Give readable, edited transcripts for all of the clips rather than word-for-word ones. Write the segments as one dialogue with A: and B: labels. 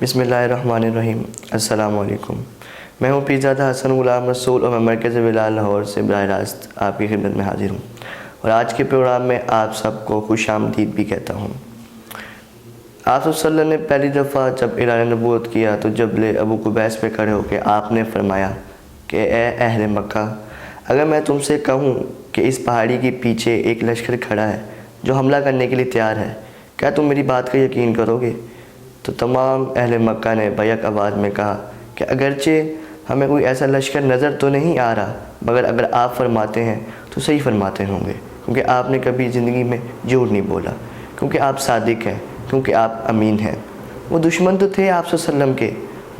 A: بسم اللہ الرحمن الرحیم۔ السلام علیکم۔ میں ہوں پیرزادہ حسن غلام رسول اور میں مرکز بلال لاہور سے براہ راست آپ کی خدمت میں حاضر ہوں، اور آج کے پروگرام میں آپ سب کو خوش آمدید بھی کہتا ہوں۔ آپ صلی اللہ علیہ وسلم نے پہلی دفعہ جب اعلان نبوت کیا تو جبل ابو قبیس پہ کھڑے ہو کے آپ نے فرمایا کہ اے اہل مکہ، اگر میں تم سے کہوں کہ اس پہاڑی کے پیچھے ایک لشکر کھڑا ہے جو حملہ کرنے کے لیے تیار ہے، کیا تم میری بات کا یقین کرو گے؟ تو تمام اہل مکہ نے بیک آواز میں کہا کہ اگرچہ ہمیں کوئی ایسا لشکر نظر تو نہیں آ رہا، مگر اگر آپ فرماتے ہیں تو صحیح فرماتے ہوں گے، کیونکہ آپ نے کبھی زندگی میں جھوٹ نہیں بولا، کیونکہ آپ صادق ہیں، کیونکہ آپ امین ہیں۔ وہ دشمن تو تھے آپ صلی اللہ علیہ وسلم کے،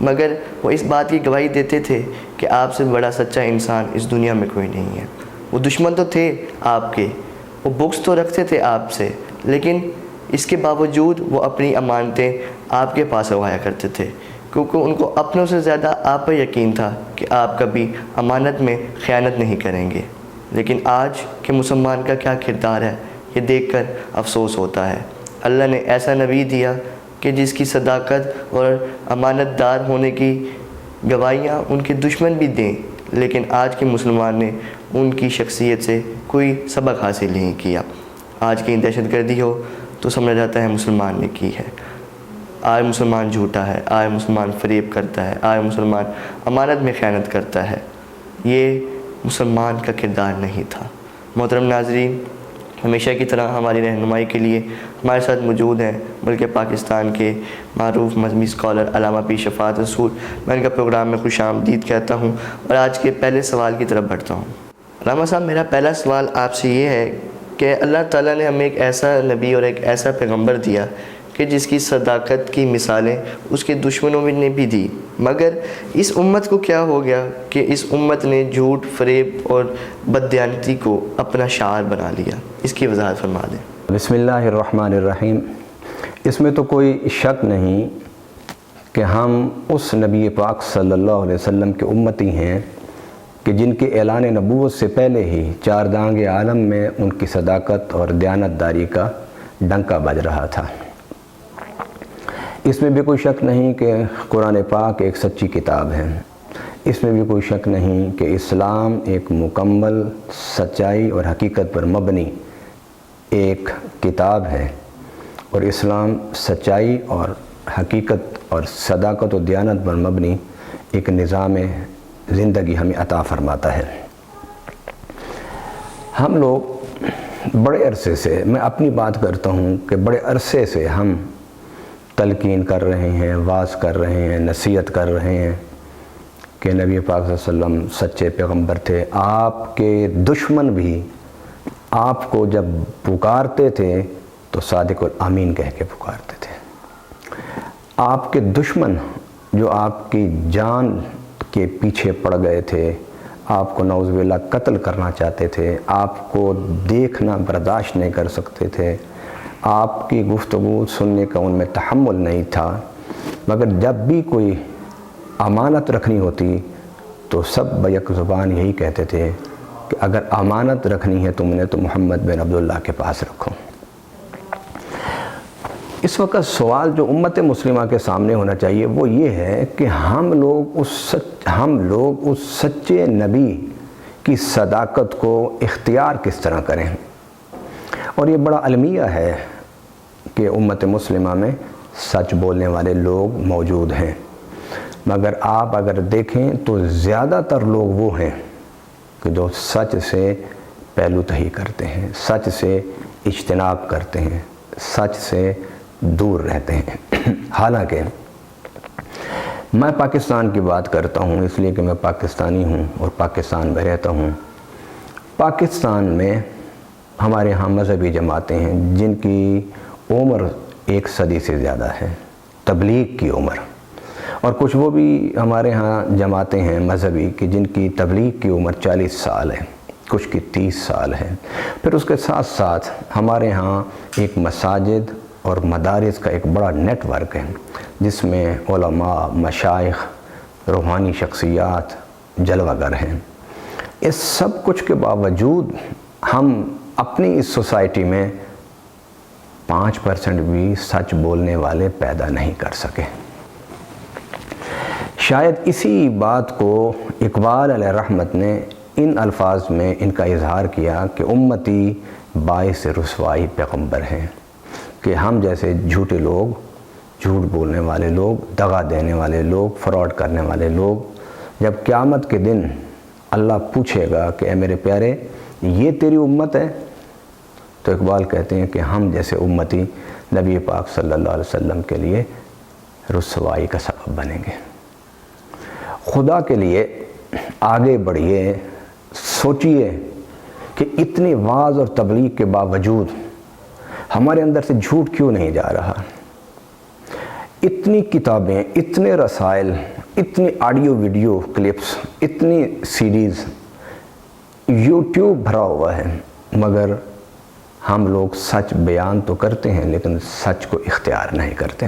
A: مگر وہ اس بات کی گواہی دیتے تھے کہ آپ سے بڑا سچا انسان اس دنیا میں کوئی نہیں ہے۔ وہ دشمن تو تھے آپ کے، وہ بغض تو رکھتے تھے آپ سے، لیکن اس کے باوجود وہ اپنی امانتیں آپ کے پاس روایا کرتے تھے، کیونکہ ان کو اپنوں سے زیادہ آپ پر یقین تھا کہ آپ کبھی امانت میں خیانت نہیں کریں گے۔ لیکن آج کے مسلمان کا کیا کردار ہے، یہ دیکھ کر افسوس ہوتا ہے۔ اللہ نے ایسا نبی دیا کہ جس کی صداقت اور امانت دار ہونے کی گواہیاں ان کے دشمن بھی دیں، لیکن آج کے مسلمان نے ان کی شخصیت سے کوئی سبق حاصل نہیں کیا۔ آج کی دہشت گردی ہو تو سمجھا جاتا ہے مسلمان نے کی ہے، آج مسلمان جھوٹا ہے، آج مسلمان فریب کرتا ہے، آج مسلمان امانت میں خیانت کرتا ہے۔ یہ مسلمان کا کردار نہیں تھا۔ محترم ناظرین، ہمیشہ کی طرح ہماری رہنمائی کے لیے ہمارے ساتھ موجود ہیں ملک پاکستان کے معروف مذہبی اسکالر علامہ پیر شفاعت رسول۔ میں ان کا پروگرام میں خوش آمدید کہتا ہوں اور آج کے پہلے سوال کی طرف بڑھتا ہوں۔ علامہ صاحب، میرا پہلا سوال آپ سے یہ ہے کہ اللہ تعالیٰ نے ہمیں ایک ایسا نبی اور ایک ایسا پیغمبر دیا کہ جس کی صداقت کی مثالیں اس کے دشمنوں نے بھی دی، مگر اس امت کو کیا ہو گیا کہ اس امت نے جھوٹ، فریب اور بددیانتی کو اپنا شعار بنا لیا؟ اس کی وضاحت فرما دیں۔
B: بسم اللہ الرحمن الرحیم۔ اس میں تو کوئی شک نہیں کہ ہم اس نبی پاک صلی اللہ علیہ وسلم کے امتی ہیں کہ جن کے اعلان نبوت سے پہلے ہی چار دانگ عالم میں ان کی صداقت اور دیانت داری کا ڈنکا بج رہا تھا۔ اس میں بھی کوئی شک نہیں کہ قرآن پاک ایک سچی کتاب ہے۔ اس میں بھی کوئی شک نہیں کہ اسلام ایک مکمل سچائی اور حقیقت پر مبنی ایک کتاب ہے، اور اسلام سچائی اور حقیقت اور صداقت و دیانت پر مبنی ایک نظام زندگی ہمیں عطا فرماتا ہے۔ ہم لوگ بڑے عرصے سے، میں اپنی بات کرتا ہوں کہ بڑے عرصے سے ہم تلقین کر رہے ہیں، واعظ کر رہے ہیں، نصیحت کر رہے ہیں کہ نبی پاک صلی اللہ علیہ وسلم سچے پیغمبر تھے۔ آپ کے دشمن بھی آپ کو جب پکارتے تھے تو صادق الامین کہہ کے پکارتے تھے۔ آپ کے دشمن جو آپ کی جان کے پیچھے پڑ گئے تھے، آپ کو نعوذ باللہ قتل کرنا چاہتے تھے، آپ کو دیکھنا برداشت نہیں کر سکتے تھے، آپ کی گفتگو سننے کا ان میں تحمل نہیں تھا، مگر جب بھی کوئی امانت رکھنی ہوتی تو سب بیک زبان یہی کہتے تھے کہ اگر امانت رکھنی ہے تم نے تو محمد بن عبداللہ کے پاس رکھو۔ اس وقت سوال جو امت مسلمہ کے سامنے ہونا چاہیے وہ یہ ہے کہ ہم لوگ اس سچے نبی کی صداقت کو اختیار کس طرح کریں۔ اور یہ بڑا المیہ ہے کہ امت مسلمہ میں سچ بولنے والے لوگ موجود ہیں، مگر آپ اگر دیکھیں تو زیادہ تر لوگ وہ ہیں کہ جو سچ سے پہلو تہی کرتے ہیں، سچ سے اجتناب کرتے ہیں، سچ سے دور رہتے ہیں۔ حالانکہ میں پاکستان کی بات کرتا ہوں اس لیے کہ میں پاکستانی ہوں اور پاکستان میں رہتا ہوں۔ پاکستان میں ہمارے ہاں مذہبی جماعتیں ہیں جن کی عمر 1 صدی سے زیادہ ہے، تبلیغ کی عمر، اور کچھ وہ بھی ہمارے ہاں جماعتیں ہیں مذہبی کہ جن کی تبلیغ کی عمر 40 سال ہے، کچھ کی 30 سال ہے۔ پھر اس کے ساتھ ساتھ ہمارے ہاں ایک مساجد اور مدارس کا ایک بڑا نیٹ ورک ہے جس میں علماء، مشائخ، روحانی شخصیات جلوہ گر ہیں۔ اس سب کچھ کے باوجود ہم اپنی اس سوسائٹی میں 5% بھی سچ بولنے والے پیدا نہیں کر سکے۔ شاید اسی بات کو اقبال علیہ رحمت نے ان الفاظ میں ان کا اظہار کیا کہ امتی باعث رسوائی پیغمبر ہیں، کہ ہم جیسے جھوٹے لوگ، جھوٹ بولنے والے لوگ، دغا دینے والے لوگ، فراڈ کرنے والے لوگ، جب قیامت کے دن اللہ پوچھے گا کہ اے میرے پیارے یہ تیری امت ہے، تو اقبال کہتے ہیں کہ ہم جیسے امتی نبی پاک صلی اللہ علیہ وسلم کے لیے رسوائی کا سبب بنیں گے۔ خدا کے لیے آگے بڑھیے، سوچئے کہ اتنی وعظ اور تبلیغ کے باوجود ہمارے اندر سے جھوٹ کیوں نہیں جا رہا۔ اتنی کتابیں، اتنے رسائل، اتنی آڈیو ویڈیو کلپس، اتنی سیڈیز، یوٹیوب بھرا ہوا ہے، مگر ہم لوگ سچ بیان تو کرتے ہیں لیکن سچ کو اختیار نہیں کرتے۔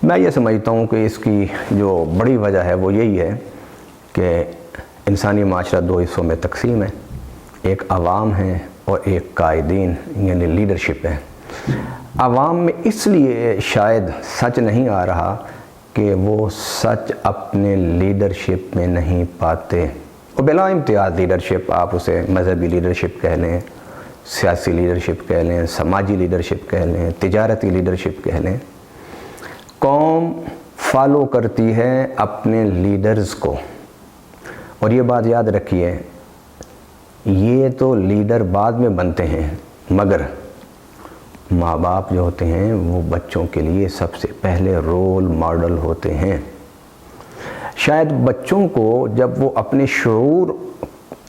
B: میں یہ سمجھتا ہوں کہ اس کی جو بڑی وجہ ہے وہ یہی ہے کہ انسانی معاشرہ دو حصوں میں تقسیم ہے، ایک عوام ہے اور ایک قائدین یعنی لیڈرشپ ہے۔ عوام میں اس لیے شاید سچ نہیں آ رہا کہ وہ سچ اپنے لیڈرشپ میں نہیں پاتے، اور بلا امتیاز لیڈرشپ، آپ اسے مذہبی لیڈرشپ کہہ لیں، سیاسی لیڈرشپ کہہ لیں، سماجی لیڈرشپ کہہ لیں، تجارتی لیڈرشپ کہہ لیں، قوم فالو کرتی ہے اپنے لیڈرز کو۔ اور یہ بات یاد رکھیے، یہ تو لیڈر بعد میں بنتے ہیں، مگر ماں باپ جو ہوتے ہیں وہ بچوں کے لیے سب سے پہلے رول ماڈل ہوتے ہیں۔ شاید بچوں کو جب وہ اپنے شعور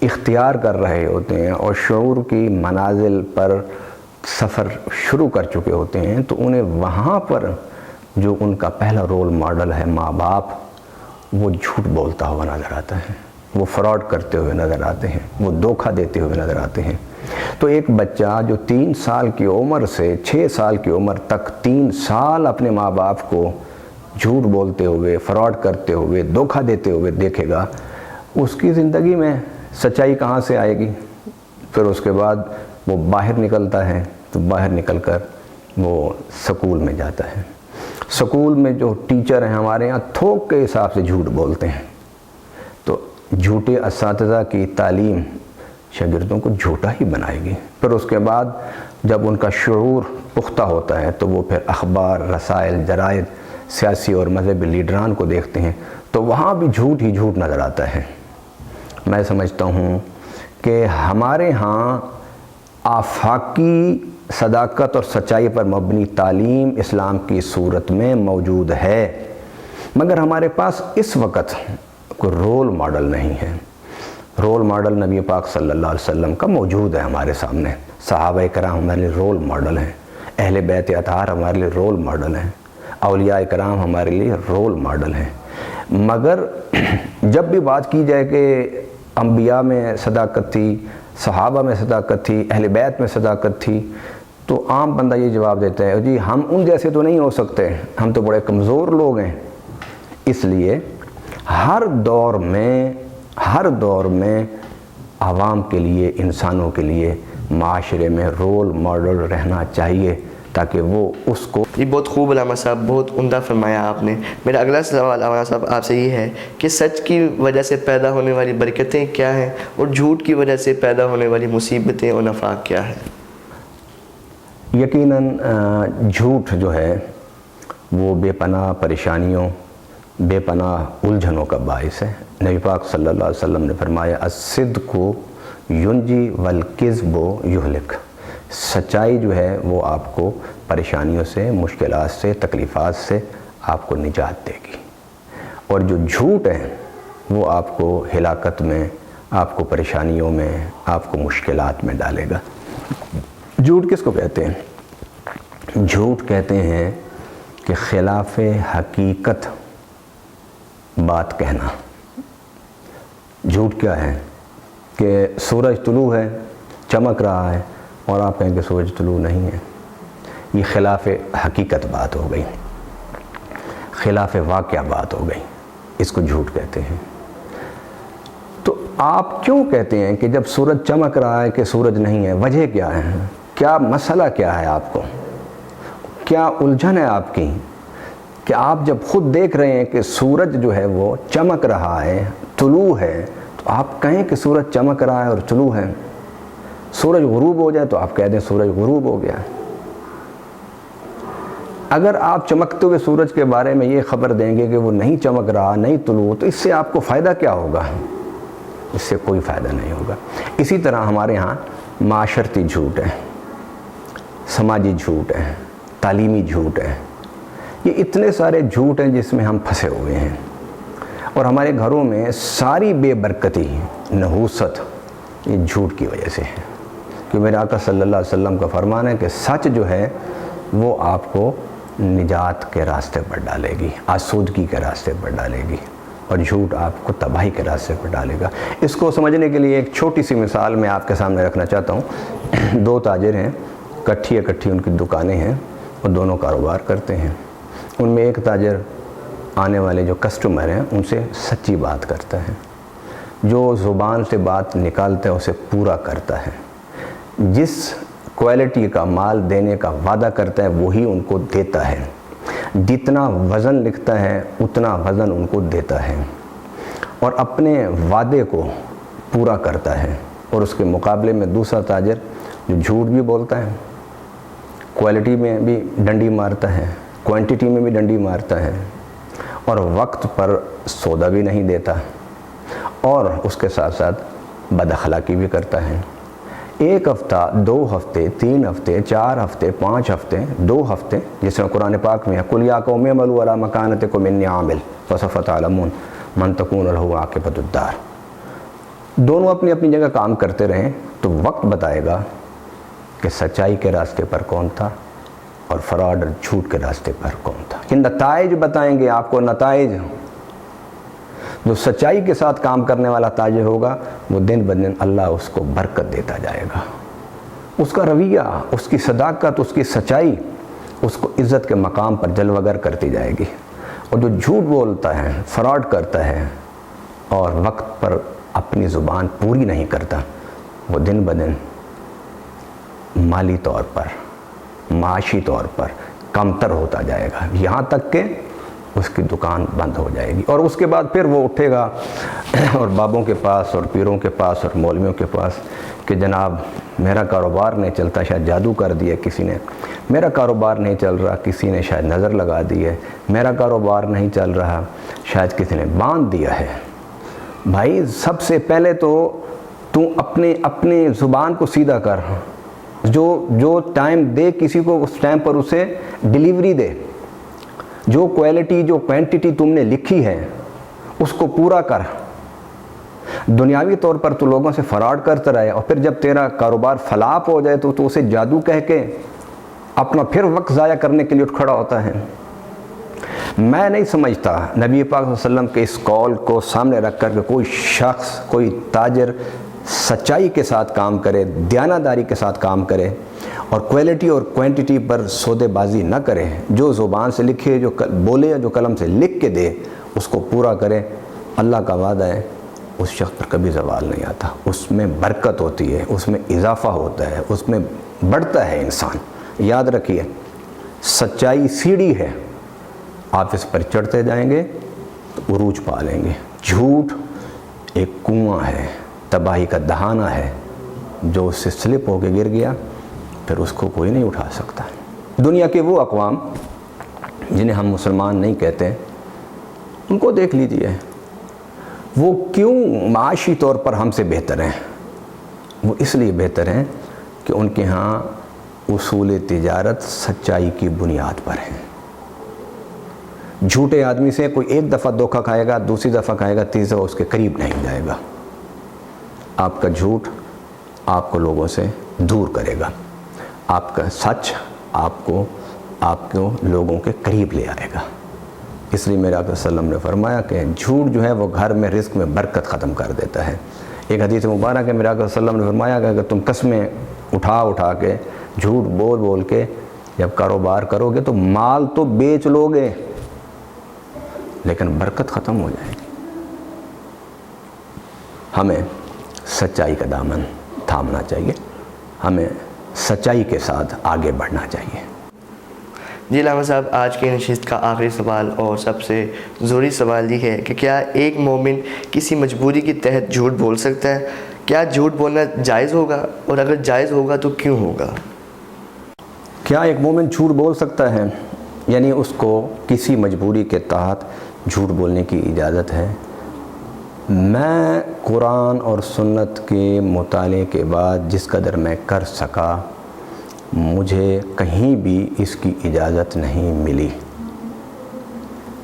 B: اختیار کر رہے ہوتے ہیں اور شعور کی منازل پر سفر شروع کر چکے ہوتے ہیں، تو انہیں وہاں پر جو ان کا پہلا رول ماڈل ہے ماں باپ، وہ جھوٹ بولتا ہوا نظر آتا ہے، وہ فراڈ کرتے ہوئے نظر آتے ہیں، وہ دھوکہ دیتے ہوئے نظر آتے ہیں۔ تو ایک بچہ جو 3 سال کی عمر سے 6 سال کی عمر تک 3 سال اپنے ماں باپ کو جھوٹ بولتے ہوئے، فراڈ کرتے ہوئے، دھوکہ دیتے ہوئے دیکھے گا، اس کی زندگی میں سچائی کہاں سے آئے گی؟ پھر اس کے بعد وہ باہر نکلتا ہے، تو باہر نکل کر وہ سکول میں جاتا ہے۔ سکول میں جو ٹیچر ہیں ہمارے یہاں تھوک کے حساب سے جھوٹ بولتے ہیں، تو جھوٹے اساتذہ کی تعلیم شاگردوں کو جھوٹا ہی بنائے گی۔ پھر اس کے بعد جب ان کا شعور پختہ ہوتا ہے تو وہ پھر اخبار، رسائل، جرائد، سیاسی اور مذہبی لیڈران کو دیکھتے ہیں تو وہاں بھی جھوٹ ہی جھوٹ نظر آتا ہے۔ میں سمجھتا ہوں کہ ہمارے ہاں آفاقی صداقت اور سچائی پر مبنی تعلیم اسلام کی صورت میں موجود ہے، مگر ہمارے پاس اس وقت کوئی رول ماڈل نہیں ہے۔ رول ماڈل نبی پاک صلی اللہ علیہ وسلم کا موجود ہے ہمارے سامنے، صحابہ کرام ہمارے لیے رول ماڈل ہیں، اہل بیت اطہار ہمارے لیے رول ماڈل ہیں، اولیاء کرام ہمارے لیے رول ماڈل ہیں، مگر جب بھی بات کی جائے کہ انبیاء میں صداقت تھی، صحابہ میں صداقت تھی، اہل بیت میں صداقت تھی، تو عام بندہ یہ جواب دیتا ہے جی ہم ان جیسے تو نہیں ہو سکتے، ہم تو بڑے کمزور لوگ ہیں۔ اس لیے ہر دور میں عوام کے لیے، انسانوں کے لیے معاشرے میں رول ماڈل رہنا چاہیے تاکہ وہ اس کو۔
A: یہ بہت خوب علامہ صاحب، بہت عمدہ فرمایا آپ نے۔ میرا اگلا سوال علامہ صاحب آپ سے یہ ہے کہ سچ کی وجہ سے پیدا ہونے والی برکتیں کیا ہیں اور جھوٹ کی وجہ سے پیدا ہونے والی مصیبتیں اور نفاق کیا ہے؟
B: یقیناً جھوٹ جو ہے وہ بے پناہ پریشانیوں، بے پناہ الجھنوں کا باعث ہے۔ نبی پاک صلی اللہ علیہ وسلم نے فرمایا الصدق ینجی والکذب یہلک، سچائی جو ہے وہ آپ کو پریشانیوں سے، مشکلات سے، تکلیفات سے آپ کو نجات دے گی، اور جو جھوٹ ہے وہ آپ کو ہلاکت میں، آپ کو پریشانیوں میں، آپ کو مشکلات میں ڈالے گا۔ جھوٹ کس کو کہتے ہیں؟ جھوٹ کہتے ہیں کہ خلاف حقیقت بات کہنا۔ جھوٹ کیا ہے کہ سورج طلوع ہے، چمک رہا ہے، اور آپ کہیں کہ سورج طلوع نہیں ہے، یہ خلاف حقیقت بات ہو گئی، خلاف واقعہ بات ہو گئی، اس کو جھوٹ کہتے ہیں۔ تو آپ کیوں کہتے ہیں کہ جب سورج چمک رہا ہے کہ سورج نہیں ہے؟ وجہ کیا ہے؟ کیا مسئلہ کیا ہے؟ آپ کو کیا الجھن ہے آپ کی کہ آپ جب خود دیکھ رہے ہیں کہ سورج جو ہے وہ چمک رہا ہے، طلوع ہے، تو آپ کہیں کہ سورج چمک رہا ہے اور طلوع ہے۔ سورج غروب ہو جائے تو آپ کہہ دیں سورج غروب ہو گیا۔ اگر آپ چمکتے ہوئے سورج کے بارے میں یہ خبر دیں گے کہ وہ نہیں چمک رہا، نہیں طلوع، تو اس سے آپ کو فائدہ کیا ہوگا؟ اس سے کوئی فائدہ نہیں ہوگا۔ اسی طرح ہمارے ہاں معاشرتی جھوٹ ہے، سماجی جھوٹ ہے، تعلیمی جھوٹ ہے، یہ اتنے سارے جھوٹ ہیں جس میں ہم پھنسے ہوئے ہیں، اور ہمارے گھروں میں ساری بے برکتی، نحوست یہ جھوٹ کی وجہ سے ہے۔ کہ میرے آقا صلی اللہ علیہ وسلم کا فرمان ہے کہ سچ جو ہے وہ آپ کو نجات کے راستے پر ڈالے گی، آسودگی کے راستے پر ڈالے گی، اور جھوٹ آپ کو تباہی کے راستے پر ڈالے گا۔ اس کو سمجھنے کے لیے ایک چھوٹی سی مثال میں آپ کے سامنے رکھنا چاہتا ہوں۔ دو تاجر ہیں، کٹھی ان کی دکانیں ہیں، اور دونوں کاروبار کرتے ہیں۔ ان میں ایک تاجر آنے والے جو کسٹمر ہیں ان سے سچی بات کرتا ہے، جو زبان سے بات نکالتا ہے اسے پورا کرتا ہے، جس کوالٹی کا مال دینے کا وعدہ کرتا ہے وہی ان کو دیتا ہے، جتنا وزن لکھتا ہے اتنا وزن ان کو دیتا ہے، اور اپنے وعدے کو پورا کرتا ہے۔ اور اس کے مقابلے میں دوسرا تاجر جو جھوٹ بھی بولتا ہے، کوالٹی میں بھی ڈنڈی مارتا ہے، کوانٹٹی میں بھی ڈنڈی مارتا ہے، اور وقت پر سودا بھی نہیں دیتا، اور اس کے ساتھ ساتھ بد اخلاقی بھی کرتا ہے۔ ایک ہفتہ، 2 ہفتے، 3 ہفتے، 4 ہفتے، 5 ہفتے، 2 ہفتے، جس طرح قرآن پاک میں ہے قُلْ يَا قَوْمِ اعْمَلُوا عَلَىٰ مَكَانَتِكُمْ إِنِّي عَامِلٌ فَسَوْفَ تَعْلَمُونَ مَنْ تَكُونُ لَهُ عَاقِبَةُ الدَّارِ۔ دونوں اپنی اپنی جگہ کام کرتے رہیں تو وقت بتائے گا کہ سچائی کے راستے پر کون تھا اور فراڈ اور جھوٹ کے راستے پر کون تھا۔ کہ نتائج بتائیں گے آپ کو، نتائج۔ جو سچائی کے ساتھ کام کرنے والا تاجر ہوگا وہ دن بدن اللہ اس کو برکت دیتا جائے گا، اس کا رویہ، اس کی صداقت، اس کی سچائی اس کو عزت کے مقام پر جلوہ گر کرتی جائے گی۔ اور جو جھوٹ بولتا ہے، فراڈ کرتا ہے اور وقت پر اپنی زبان پوری نہیں کرتا، وہ دن بدن مالی طور پر، معاشی طور پر کمتر ہوتا جائے گا، یہاں تک کہ اس کی دکان بند ہو جائے گی۔ اور اس کے بعد پھر وہ اٹھے گا اور بابوں کے پاس اور پیروں کے پاس اور مولویوں کے پاس کہ جناب میرا کاروبار نہیں چلتا، شاید جادو کر دیا کسی نے، میرا کاروبار نہیں چل رہا، کسی نے شاید نظر لگا دی ہے، میرا کاروبار نہیں چل رہا، شاید کسی نے باندھ دیا ہے۔ بھائی سب سے پہلے تو اپنے زبان کو سیدھا کر، جو ٹائم دے کسی کو اس ٹائم پر اسے ڈیلیوری دے، جو کوالٹی، جو کوانٹٹی تم نے لکھی ہے اس کو پورا کر۔ دنیاوی طور پر تو لوگوں سے فراڈ کرتا رہے، اور پھر جب تیرا کاروبار فلاپ ہو جائے تو اسے جادو کہہ کے اپنا پھر وقت ضائع کرنے کے لیے اٹھ کھڑا ہوتا ہے۔ میں نہیں سمجھتا نبی پاک صلی اللہ علیہ وسلم کے اس قول کو سامنے رکھ کر کہ کوئی شخص، کوئی تاجر سچائی کے ساتھ کام کرے، دیانتداری کے ساتھ کام کرے، اور کوالٹی اور کوانٹٹی پر سودے بازی نہ کرے، جو زبان سے لکھے، جو بولے، جو قلم سے لکھ کے دے اس کو پورا کرے۔ اللہ کا وعدہ ہے اس شخص پر کبھی زوال نہیں آتا، اس میں برکت ہوتی ہے، اس میں اضافہ ہوتا ہے، اس میں بڑھتا ہے انسان۔ یاد رکھیے سچائی سیڑھی ہے، آپ اس پر چڑھتے جائیں گے تو عروج پا لیں گے۔ جھوٹ ایک کنواں ہے، تباہی کا دہانہ ہے، جو اس سے سلپ ہو کے گر گیا پھر اس کو کوئی نہیں اٹھا سکتا۔ دنیا کے وہ اقوام جنہیں ہم مسلمان نہیں کہتے، ان کو دیکھ لیجئے، وہ کیوں معاشی طور پر ہم سے بہتر ہیں؟ وہ اس لیے بہتر ہیں کہ ان کے ہاں اصول تجارت سچائی کی بنیاد پر ہیں۔ جھوٹے آدمی سے کوئی ایک دفعہ دھوکہ کھائے گا، دوسری دفعہ کھائے گا، تیسری دفعہ اس کے قریب نہیں جائے گا۔ آپ کا جھوٹ آپ کو لوگوں سے دور کرے گا، آپ کا سچ آپ کو لوگوں کے قریب لے آئے گا۔ اس لیے میرے آقا صلی اللہ علیہ وسلم نے فرمایا کہ جھوٹ جو ہے وہ گھر میں رزق میں برکت ختم کر دیتا ہے۔ ایک حدیث مبارک ہے، میرے آقا صلی اللہ علیہ وسلم نے فرمایا کہ اگر تم قسمیں اٹھا کے، جھوٹ بول کے جب کاروبار کرو گے تو مال تو بیچ لو گے لیکن برکت ختم ہو جائے گی۔ ہمیں سچائی کا دامن تھامنا چاہیے، ہمیں سچائی کے ساتھ آگے بڑھنا چاہیے۔
A: جی علامہ صاحب، آج کی نشست کا آخری سوال اور سب سے ضروری سوال یہ ہے کہ کیا ایک مومن کسی مجبوری کے تحت جھوٹ بول سکتا ہے؟ کیا جھوٹ بولنا جائز ہوگا، اور اگر جائز ہوگا تو کیوں ہوگا؟
B: کیا ایک مومن جھوٹ بول سکتا ہے؟ یعنی اس کو کسی مجبوری کے تحت جھوٹ بولنے کی اجازت ہے؟ میں قرآن اور سنت کے مطالعے کے بعد جس قدر میں کر سکا، مجھے کہیں بھی اس کی اجازت نہیں ملی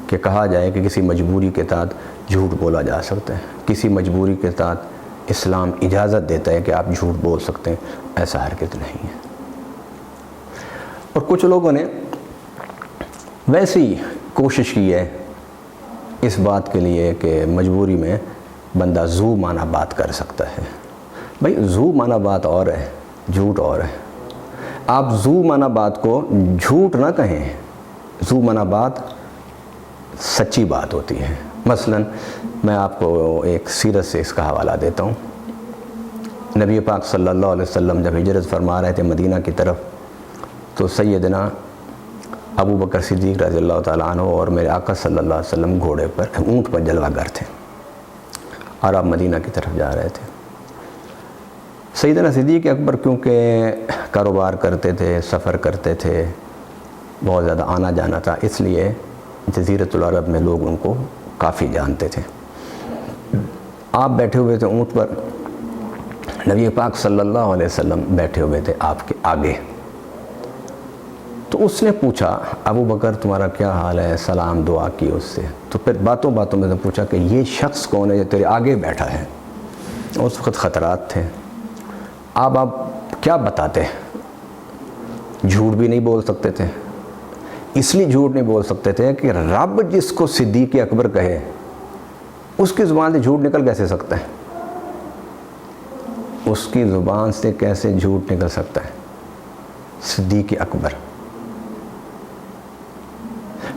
B: کہ کہا جائے کہ کسی مجبوری کے تحت جھوٹ بولا جا سکتا ہے، کسی مجبوری کے تحت اسلام اجازت دیتا ہے کہ آپ جھوٹ بول سکتے ہیں۔ ایسا ہرگز نہیں ہے۔ اور کچھ لوگوں نے ویسی کوشش کی ہے اس بات کے لیے کہ مجبوری میں بندہ زو معنی بات کر سکتا ہے۔ بھائی زو معنی بات اور ہے، جھوٹ اور ہے۔ آپ زو معنی بات کو جھوٹ نہ کہیں، زو معنی بات سچی بات ہوتی ہے۔ مثلا میں آپ کو ایک سیرت سے اس کا حوالہ دیتا ہوں۔ نبی پاک صلی اللہ علیہ وسلم جب ہجرت فرما رہے تھے مدینہ کی طرف، تو سیدنا ابو بکر صدیق رضی اللہ تعالیٰ عنہ اور میرے آقا صلی اللہ علیہ وسلم گھوڑے پر، اونٹ پر جلوہ گر تھے اور آپ مدینہ کی طرف جا رہے تھے۔ سیدنا صدیق اکبر کیونکہ کاروبار کرتے تھے، سفر کرتے تھے، بہت زیادہ آنا جانا تھا، اس لیے جزیرۃ العرب میں لوگ ان کو کافی جانتے تھے۔ آپ بیٹھے ہوئے تھے اونٹ پر، نبی پاک صلی اللہ علیہ وسلم بیٹھے ہوئے تھے آپ کے آگے۔ تو اس نے پوچھا، ابو بکر تمہارا کیا حال ہے؟ سلام دعا کی اس سے۔ تو پھر باتوں باتوں میں نے پوچھا کہ یہ شخص کون ہے جو تیرے آگے بیٹھا ہے؟ اس وقت خطرات تھے۔ آپ کیا بتاتے؟ جھوٹ بھی نہیں بول سکتے تھے۔ اس لیے جھوٹ نہیں بول سکتے تھے کہ رب جس کو صدیق اکبر کہے، اس کی زبان سے جھوٹ نکل کیسے سکتا ہے؟ اس کی زبان سے کیسے جھوٹ نکل سکتا ہے؟ صدیق اکبر۔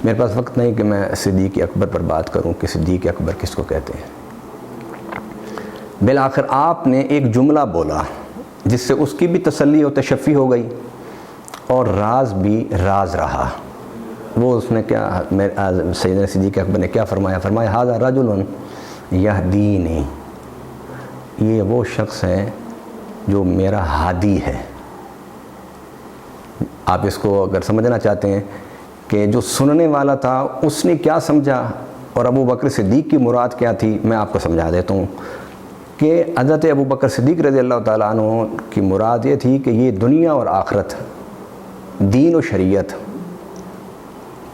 B: میرے پاس وقت نہیں کہ میں صدیق اکبر پر بات کروں کہ صدیق اکبر کس کو کہتے ہیں۔ بالآخر آپ نے ایک جملہ بولا جس سے اس کی بھی تسلی و تشفی ہو گئی اور راز بھی راز رہا۔ وہ اس نے کیا، سیدنا صدیق اکبر نے کیا فرمایا ھذا رجل یہدینی، یہ وہ شخص ہے جو میرا ہادی ہے۔ آپ اس کو اگر سمجھنا چاہتے ہیں کہ جو سننے والا تھا اس نے کیا سمجھا اور ابو بکر صدیق کی مراد کیا تھی، میں آپ کو سمجھا دیتا ہوں کہ حضرت ابو بکر صدیق رضی اللہ تعالیٰ عنہ کی مراد یہ تھی کہ یہ دنیا اور آخرت، دین و شریعت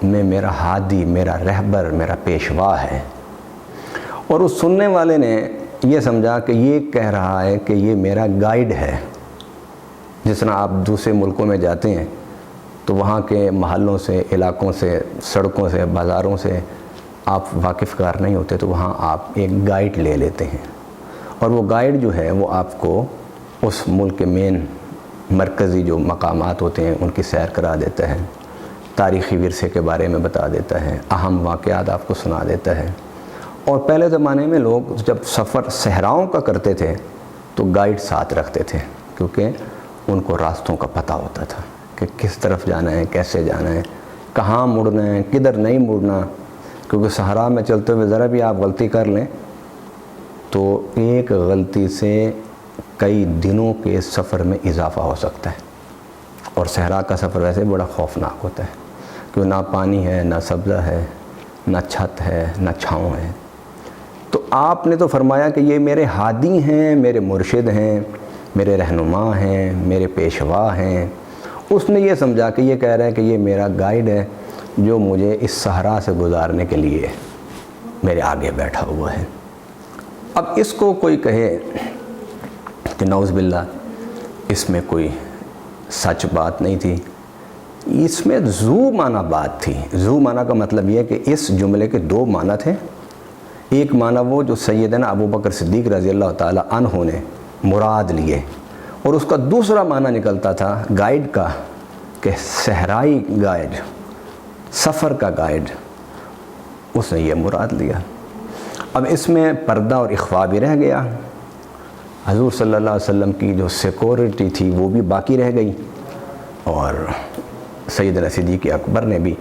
B: میں میرا ہادی، میرا رہبر، میرا پیشوا ہے۔ اور اس سننے والے نے یہ سمجھا کہ یہ کہہ رہا ہے کہ یہ میرا گائیڈ ہے۔ جس طرح آپ دوسرے ملکوں میں جاتے ہیں تو وہاں کے محلوں سے، علاقوں سے، سڑکوں سے، بازاروں سے آپ واقف کار نہیں ہوتے تو وہاں آپ ایک گائیڈ لے لیتے ہیں، اور وہ گائیڈ جو ہے وہ آپ کو اس ملک کے مین مرکزی جو مقامات ہوتے ہیں ان کی سیر کرا دیتا ہے، تاریخی ورثے کے بارے میں بتا دیتا ہے، اہم واقعات آپ کو سنا دیتا ہے۔ اور پہلے زمانے میں لوگ جب سفر صحراؤں کا کرتے تھے تو گائیڈ ساتھ رکھتے تھے، کیونکہ ان کو راستوں کا پتہ ہوتا تھا کہ کس طرف جانا ہے، کیسے جانا ہے، کہاں مڑنا ہے، کدھر نہیں مڑنا، کیونکہ صحرا میں چلتے ہوئے ذرا بھی آپ غلطی کر لیں تو ایک غلطی سے کئی دنوں کے سفر میں اضافہ ہو سکتا ہے۔ اور صحرا کا سفر ویسے بڑا خوفناک ہوتا ہے، کیونکہ نہ پانی ہے، نہ سبزہ ہے، نہ چھت ہے، نہ چھاؤں ہے۔ تو آپ نے تو فرمایا کہ یہ میرے ہادی ہیں، میرے مرشد ہیں، میرے رہنما ہیں، میرے پیشوا ہیں۔ اس نے یہ سمجھا کہ یہ کہہ رہا ہے کہ یہ میرا گائیڈ ہے جو مجھے اس صحرا سے گزارنے کے لیے میرے آگے بیٹھا ہوا ہے۔ اب اس کو کوئی کہے کہ نعوذ باللہ اس میں کوئی سچ بات نہیں تھی، اس میں ذو معنی بات تھی۔ ذو معنی کا مطلب یہ ہے کہ اس جملے کے دو معنی تھے۔ ایک معنی وہ جو سیدنا ابو بکر صدیق رضی اللہ تعالیٰ عنہ نے مراد لیے، اور اس کا دوسرا معنی نکلتا تھا گائیڈ کا، کہ صحرائی گائیڈ، سفر کا گائیڈ، اس نے یہ مراد لیا۔ اب اس میں پردہ اور اخفا بھی رہ گیا، حضور صلی اللہ علیہ وسلم کی جو سیکورٹی تھی وہ بھی باقی رہ گئی، اور سیدنا صدیق اکبر نے بھی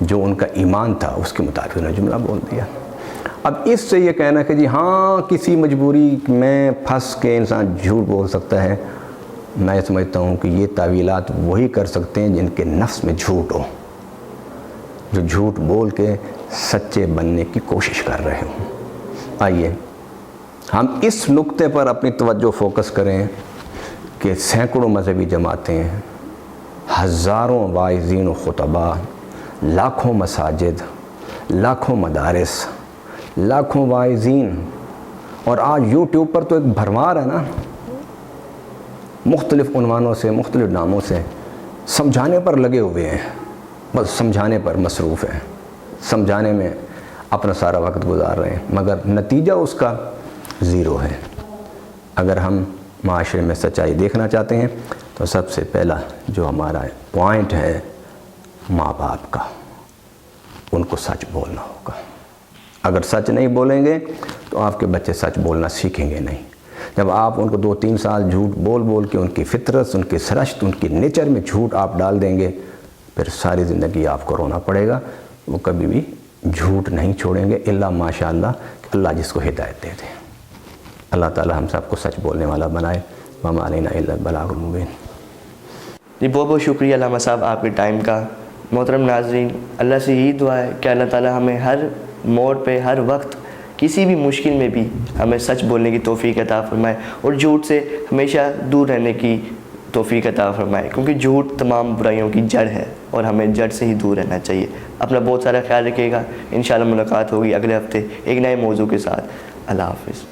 B: جو ان کا ایمان تھا اس کے مطابق انہوں نے جملہ بول دیا۔ اب اس سے یہ کہنا کہ جی ہاں کسی مجبوری میں پھنس کے انسان جھوٹ بول سکتا ہے، میں سمجھتا ہوں کہ یہ تعویلات وہی کر سکتے ہیں جن کے نفس میں جھوٹ ہو، جو جھوٹ بول کے سچے بننے کی کوشش کر رہے ہوں۔ آئیے ہم اس نقطے پر اپنی توجہ فوکس کریں کہ سینکڑوں مذہبی جماعتیں، ہزاروں واعظین و خطباء، لاکھوں مساجد، لاکھوں مدارس، لاکھوں واعظین، اور آج یوٹیوب پر تو ایک بھرمار ہے نا، مختلف عنوانوں سے، مختلف ناموں سے سمجھانے پر لگے ہوئے ہیں، بس سمجھانے پر مصروف ہیں، سمجھانے میں اپنا سارا وقت گزار رہے ہیں، مگر نتیجہ اس کا زیرو ہے۔ اگر ہم معاشرے میں سچائی دیکھنا چاہتے ہیں تو سب سے پہلا جو ہمارا پوائنٹ ہے ماں باپ کا، ان کو سچ بولنا ہوگا۔ اگر سچ نہیں بولیں گے تو آپ کے بچے سچ بولنا سیکھیں گے نہیں۔ جب آپ ان کو 2-3 سال جھوٹ بول بول کے ان کی فطرت، ان کی سرشت، ان کی نیچر میں جھوٹ آپ ڈال دیں گے، پھر ساری زندگی آپ کو رونا پڑے گا۔ وہ کبھی بھی جھوٹ نہیں چھوڑیں گے الا ماشاء اللہ، کہ اللہ جس کو ہدایت دے دے۔ اللہ تعالی ہم سب کو سچ بولنے والا بنائے۔ وما علینا الا البلاغ المبین۔
A: جی بہت بہت شکریہ علامہ صاحب آپ کے ٹائم کا۔ محترم ناظرین، اللہ سے یہی دعا ہے کہ اللہ تعالی ہمیں ہر موڑ پہ، ہر وقت، کسی بھی مشکل میں بھی ہمیں سچ بولنے کی توفیق عطا فرمائے اور جھوٹ سے ہمیشہ دور رہنے کی توفیق عطا فرمائے، کیونکہ جھوٹ تمام برائیوں کی جڑ ہے اور ہمیں جڑ سے ہی دور رہنا چاہیے۔ اپنا بہت سارا خیال رکھیے گا۔ انشاءاللہ ملاقات ہوگی اگلے ہفتے ایک نئے موضوع کے ساتھ۔ اللہ حافظ۔